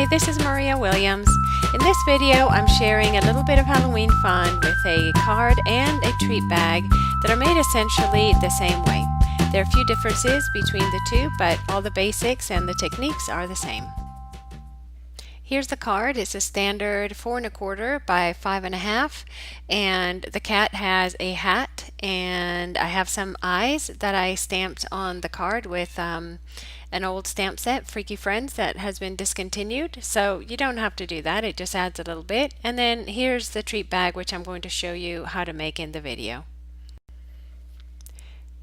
Hi, this is Maria Williams. In this video, I'm sharing a little bit of Halloween fun with a card and a treat bag that are made essentially the same way. There are a few differences between the two, but all the basics and the techniques are the same. Here's the card. It's a standard 4 1/4 by 5 1/2, and the cat has a hat, and I have some eyes that I stamped on the card with an old stamp set, Freaky Friends, that has been discontinued. So you don't have to do that. It just adds a little bit. And then here's the treat bag, which I'm going to show you how to make in the video.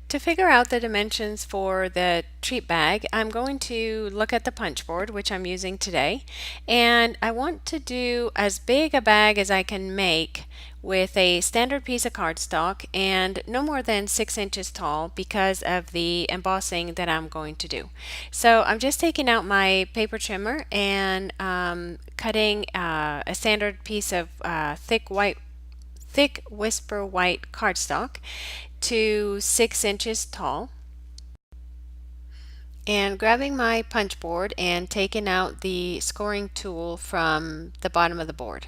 To figure out the dimensions for the treat bag, I'm going to look at the punch board, which I'm using today, and I want to do as big a bag as I can make with a standard piece of cardstock and no more than 6 inches tall because of the embossing that I'm going to do. So I'm just taking out my paper trimmer and cutting a standard piece of thick Whisper White cardstock to 6 inches tall, and grabbing my punch board and taking out the scoring tool from the bottom of the board.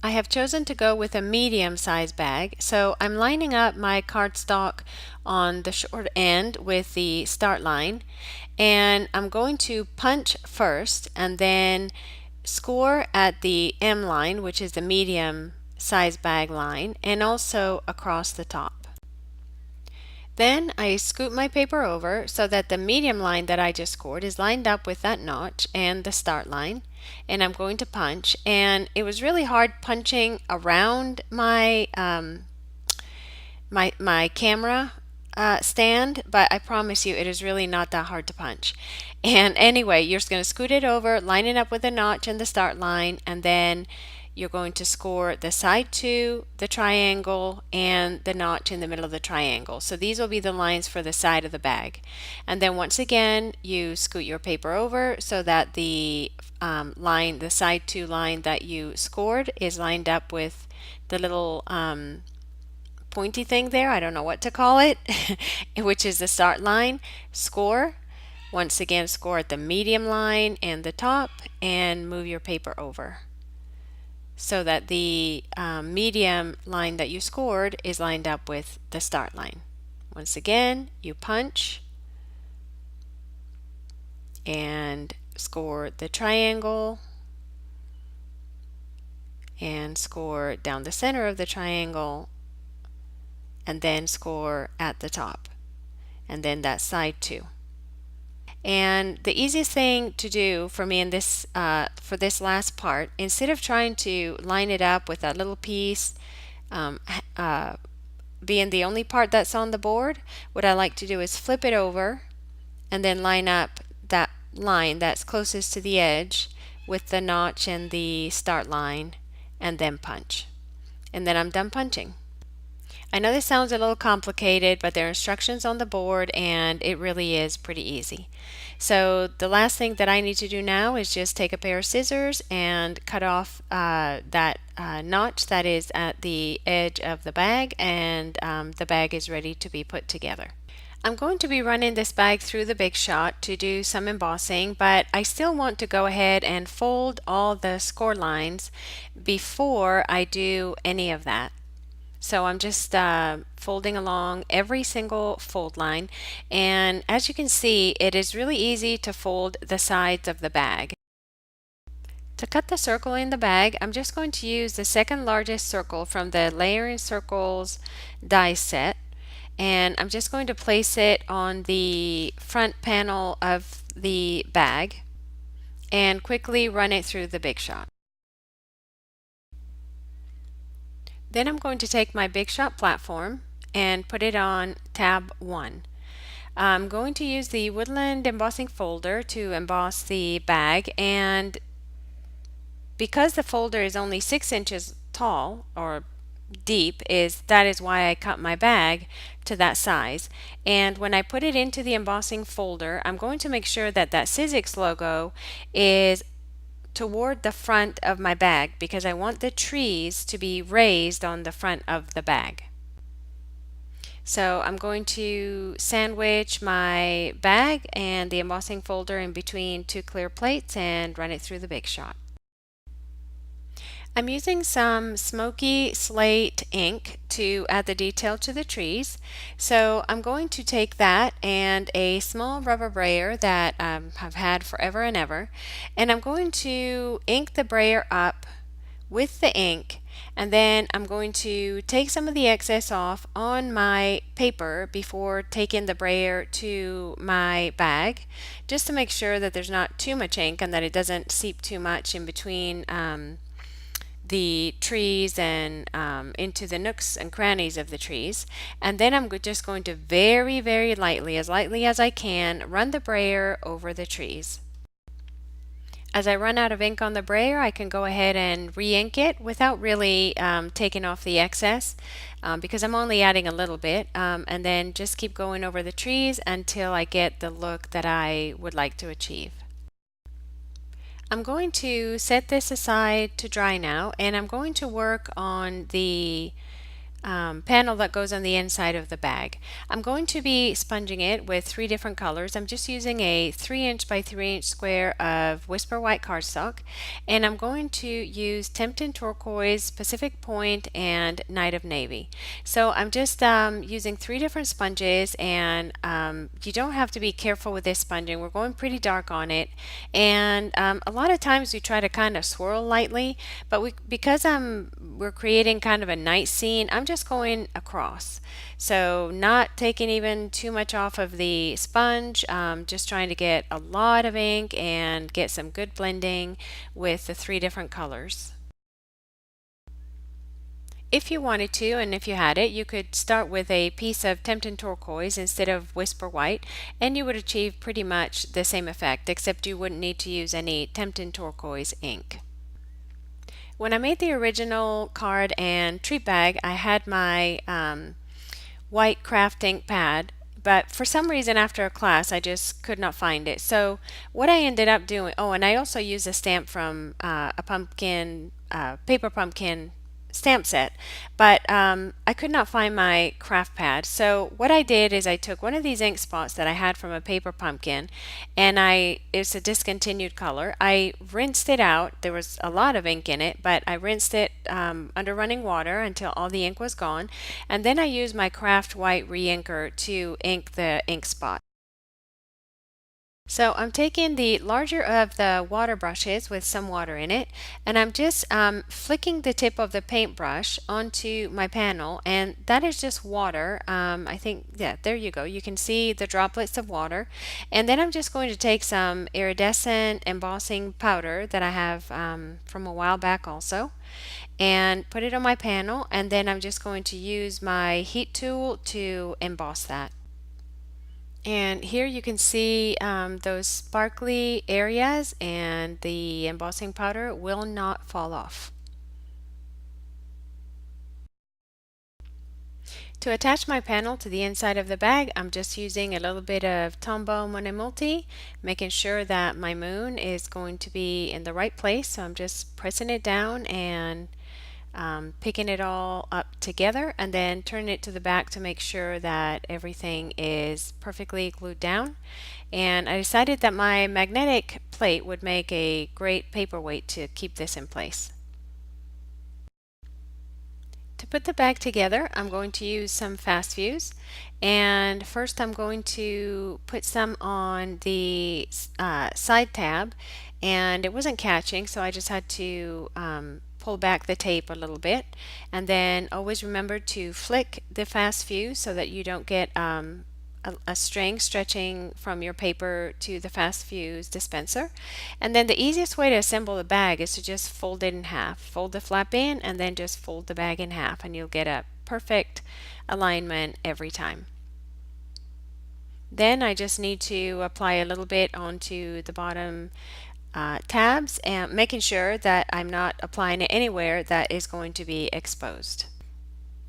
I have chosen to go with a medium size bag, so I'm lining up my cardstock on the short end with the start line, and I'm going to punch first and then score at the M line, which is the medium size bag line, and also across the top. Then I scoot my paper over so that the medium line that I just scored is lined up with that notch and the start line, and I'm going to punch. And it was really hard punching around my my camera stand, but I promise you it is really not that hard to punch. And anyway, you're just going to scoot it over, line it up with the notch and the start line, and then you're going to score the side to the triangle and the notch in the middle of the triangle. So these will be the lines for the side of the bag. And then once again, you scoot your paper over so that the line, the side to line that you scored is lined up with the little pointy thing there. I don't know what to call it, which is the start line. Score. Once again, score at the medium line and the top, and move your paper over so that the medium line that you scored is lined up with the start line. Once again, you punch and score the triangle and score down the center of the triangle, and then score at the top, and then that side too. And the easiest thing to do for me in this for this last part, instead of trying to line it up with that little piece being the only part that's on the board, what I like to do is flip it over and then line up that line that's closest to the edge with the notch and the start line, and then punch. And then I'm done punching. I know this sounds a little complicated, but there are instructions on the board and it really is pretty easy. So the last thing that I need to do now is just take a pair of scissors and cut off that notch that is at the edge of the bag, and the bag is ready to be put together. I'm going to be running this bag through the Big Shot to do some embossing, but I still want to go ahead and fold all the score lines before I do any of that. So I'm just folding along every single fold line, and as you can see, it is really easy to fold the sides of the bag. To cut the circle in the bag, I'm just going to use the second largest circle from the Layering Circles die set, and I'm just going to place it on the front panel of the bag and quickly run it through the Big Shot. Then I'm going to take my Big Shot platform and put it on tab 1. I'm going to use the Woodland embossing folder to emboss the bag, and because the folder is only 6 inches tall or deep, that is why I cut my bag to that size. And when I put it into the embossing folder, I'm going to make sure that that Sizzix logo is toward the front of my bag, because I want the trees to be raised on the front of the bag. So I'm going to sandwich my bag and the embossing folder in between two clear plates and run it through the Big Shot. I'm using some smoky slate ink to add the detail to the trees. So I'm going to take that and a small rubber brayer that I've had forever and ever, and I'm going to ink the brayer up with the ink, and then I'm going to take some of the excess off on my paper before taking the brayer to my bag, just to make sure that there's not too much ink and that it doesn't seep too much in between the trees and into the nooks and crannies of the trees. And then I'm just going to very, very lightly as I can, run the brayer over the trees. As I run out of ink on the brayer, I can go ahead and re-ink it without really taking off the excess, because I'm only adding a little bit, and then just keep going over the trees until I get the look that I would like to achieve. I'm going to set this aside to dry now, and I'm going to work on the panel that goes on the inside of the bag. I'm going to be sponging it with three different colors. I'm just using a 3" by 3" square of Whisper White cardstock, and I'm going to use Temptin' Turquoise, Pacific Point, and Night of Navy. So I'm just using three different sponges, and you don't have to be careful with this sponging. We're going pretty dark on it, and a lot of times we try to kind of swirl lightly, but because we're creating kind of a night scene, I'm just going across. So not taking even too much off of the sponge, just trying to get a lot of ink and get some good blending with the three different colors. If you wanted to, and if you had it, you could start with a piece of Temptin' Turquoise instead of Whisper White, and you would achieve pretty much the same effect, except you wouldn't need to use any Temptin' Turquoise ink. When I made the original card and treat bag, I had my white craft ink pad, but for some reason after a class I just could not find it. So what I ended up doing, oh, and I also used a stamp from a pumpkin, paper pumpkin stamp set, but I could not find my craft pad. So what I did is I took one of these ink spots that I had from a paper pumpkin, and it's a discontinued color. I rinsed it out. There was a lot of ink in it, but I rinsed it under running water until all the ink was gone, and then I used my craft white re-inker to ink the ink spot. So I'm taking the larger of the water brushes with some water in it, and I'm just flicking the tip of the paintbrush onto my panel, and that is just water. I think, yeah, there you go. You can see the droplets of water. And then I'm just going to take some iridescent embossing powder that I have from a while back also, and put it on my panel, and then I'm just going to use my heat tool to emboss that. And here you can see those sparkly areas, and the embossing powder will not fall off. To attach my panel to the inside of the bag, I'm just using a little bit of Tombow Monomulti, making sure that my moon is going to be in the right place. So I'm just pressing it down and picking it all up together, and then turning it to the back to make sure that everything is perfectly glued down. And I decided that my magnetic plate would make a great paperweight to keep this in place. To put the bag together, I'm going to use some fast fuse, and first I'm going to put some on the side tab, and it wasn't catching, so I just had to pull back the tape a little bit. And then always remember to flick the fast fuse so that you don't get a string stretching from your paper to the fast fuse dispenser. And then the easiest way to assemble the bag is to just fold it in half. Fold the flap in and then just fold the bag in half, and you'll get a perfect alignment every time. Then I just need to apply a little bit onto the bottom tabs, and making sure that I'm not applying it anywhere that is going to be exposed.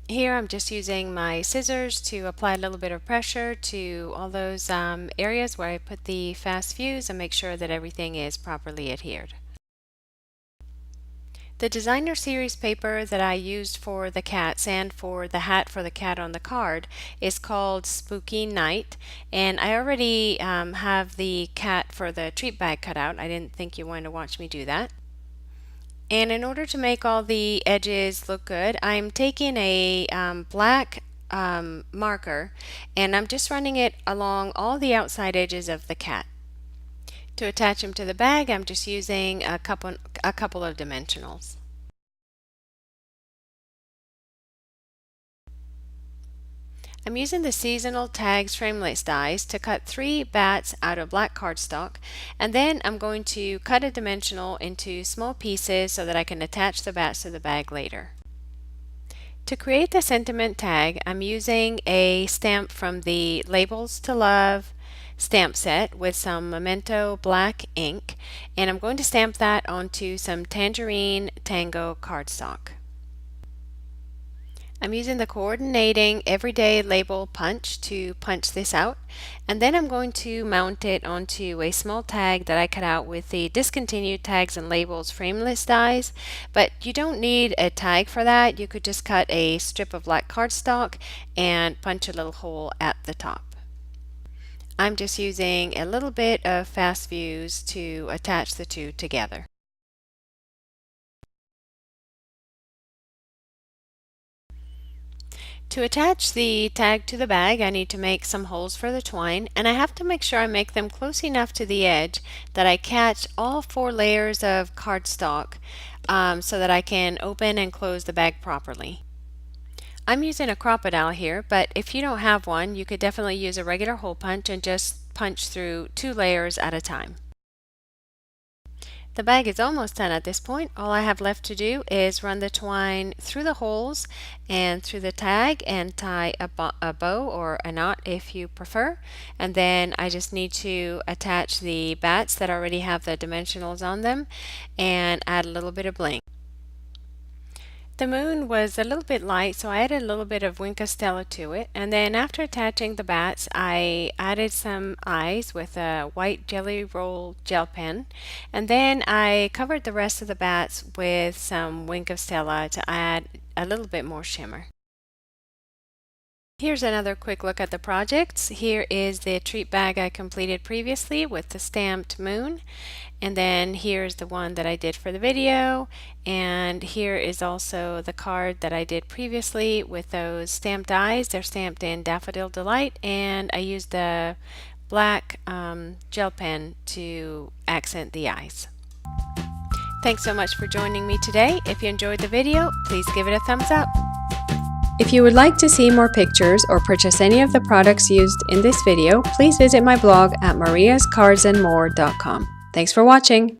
Here I'm just using my scissors to apply a little bit of pressure to all those areas where I put the fast fuse and make sure that everything is properly adhered. The designer series paper that I used for the cats and for the hat for the cat on the card is called Spooky Night, and I already have the cat for the treat bag cut out. I didn't think you wanted to watch me do that. And in order to make all the edges look good, I'm taking a black marker and I'm just running it along all the outside edges of the cat. To attach them to the bag, I'm just using a couple of dimensionals. I'm using the Seasonal Tags Frameless dies to cut 3 bats out of black cardstock, and then I'm going to cut a dimensional into small pieces so that I can attach the bats to the bag later. To create the sentiment tag, I'm using a stamp from the Labels to Love stamp set with some Memento black ink, and I'm going to stamp that onto some Tangerine Tango cardstock. I'm using the coordinating everyday label punch to punch this out, and then I'm going to mount it onto a small tag that I cut out with the Discontinued Tags and Labels Frameless dies, but you don't need a tag for that. You could just cut a strip of black cardstock and punch a little hole at the top. I'm just using a little bit of Fast Views to attach the two together. To attach the tag to the bag, I need to make some holes for the twine, and I have to make sure I make them close enough to the edge that I catch all 4 layers of cardstock so that I can open and close the bag properly. I'm using a Crop-A-Dile here, but if you don't have one, you could definitely use a regular hole punch and just punch through 2 layers at a time. The bag is almost done at this point. All I have left to do is run the twine through the holes and through the tag and tie a bow or a knot if you prefer. And then I just need to attach the bats that already have the dimensionals on them and add a little bit of bling. The moon was a little bit light, so I added a little bit of Wink of Stella to it, and then after attaching the bats I added some eyes with a white Jelly Roll gel pen, and then I covered the rest of the bats with some Wink of Stella to add a little bit more shimmer. Here's another quick look at the projects. Here is the treat bag I completed previously with the stamped moon, and then here's the one that I did for the video, and here is also the card that I did previously with those stamped eyes. They're stamped in Daffodil Delight, and I used the black gel pen to accent the eyes. Thanks so much for joining me today. If you enjoyed the video, please give it a thumbs up. If you would like to see more pictures or purchase any of the products used in this video, please visit my blog at mariascardsandmore.com. Thanks for watching.